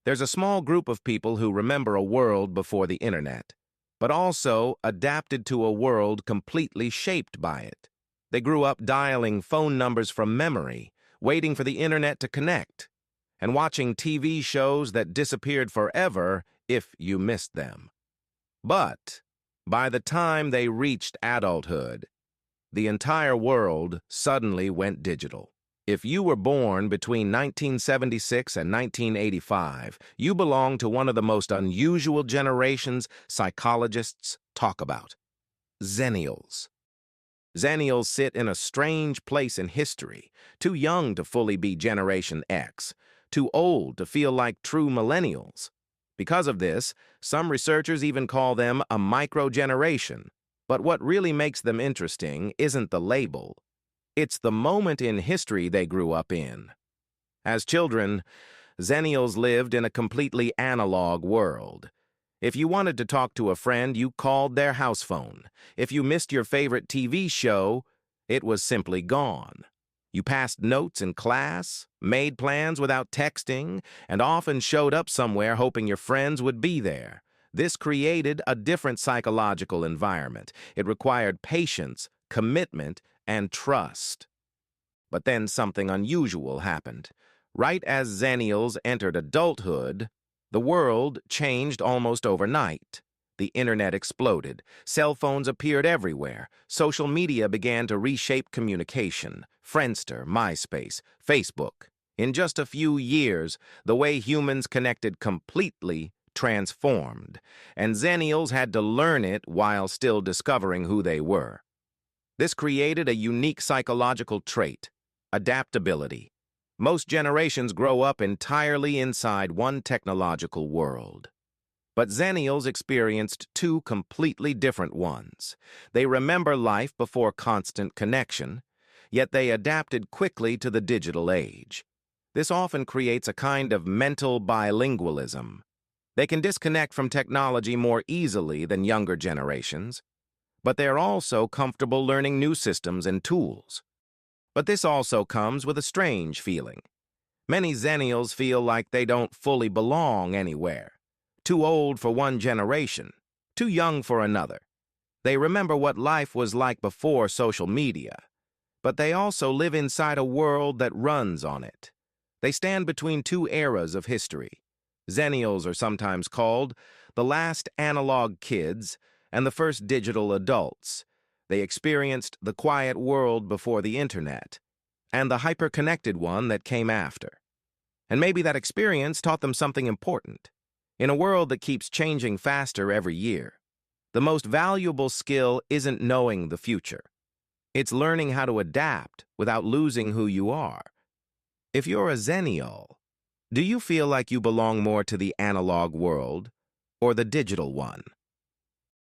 There's a small group of people who remember a world before the internet, but also adapted to a world completely shaped by it. They grew up dialing phone numbers from memory, waiting for the internet to connect, and watching TV shows that disappeared forever if you missed them. But by the time they reached adulthood, the entire world suddenly went digital. If you were born between 1976 and 1985, you belong to one of the most unusual generations psychologists talk about: Xennials. Xennials sit in a strange place in history, too young to fully be Generation X, too old to feel like true millennials. Because of this, some researchers even call them a microgeneration. But what really makes them interesting isn't the label. It's the moment in history they grew up in. As children, Xennials lived in a completely analog world. If you wanted to talk to a friend, you called their house phone. If you missed your favorite TV show, it was simply gone. You passed notes in class, made plans without texting, and often showed up somewhere hoping your friends would be there. This created a different psychological environment. It required patience, commitment, and trust. But then something unusual happened. Right as Xennials entered adulthood, the world changed almost overnight. The internet exploded. Cell phones appeared everywhere. Social media began to reshape communication. Friendster, MySpace, Facebook. In just a few years, the way humans connected completely transformed, and Xennials had to learn it while still discovering who they were. This created a unique psychological trait: adaptability. Most generations grow up entirely inside one technological world. But Xennials experienced two completely different ones. They remember life before constant connection, yet they adapted quickly to the digital age. This often creates a kind of mental bilingualism. They can disconnect from technology more easily than younger generations, but they're also comfortable learning new systems and tools. But this also comes with a strange feeling. Many Xennials feel like they don't fully belong anywhere. Too old for one generation, too young for another. They remember what life was like before social media, but they also live inside a world that runs on it. They stand between two eras of history. Xennials are sometimes called the last analog kids and the first digital adults. They experienced the quiet world before the internet and the hyper-connected one that came after. And maybe that experience taught them something important. In a world that keeps changing faster every year, the most valuable skill isn't knowing the future. It's learning how to adapt without losing who you are. If you're a Xennial, do you feel like you belong more to the analog world or the digital one?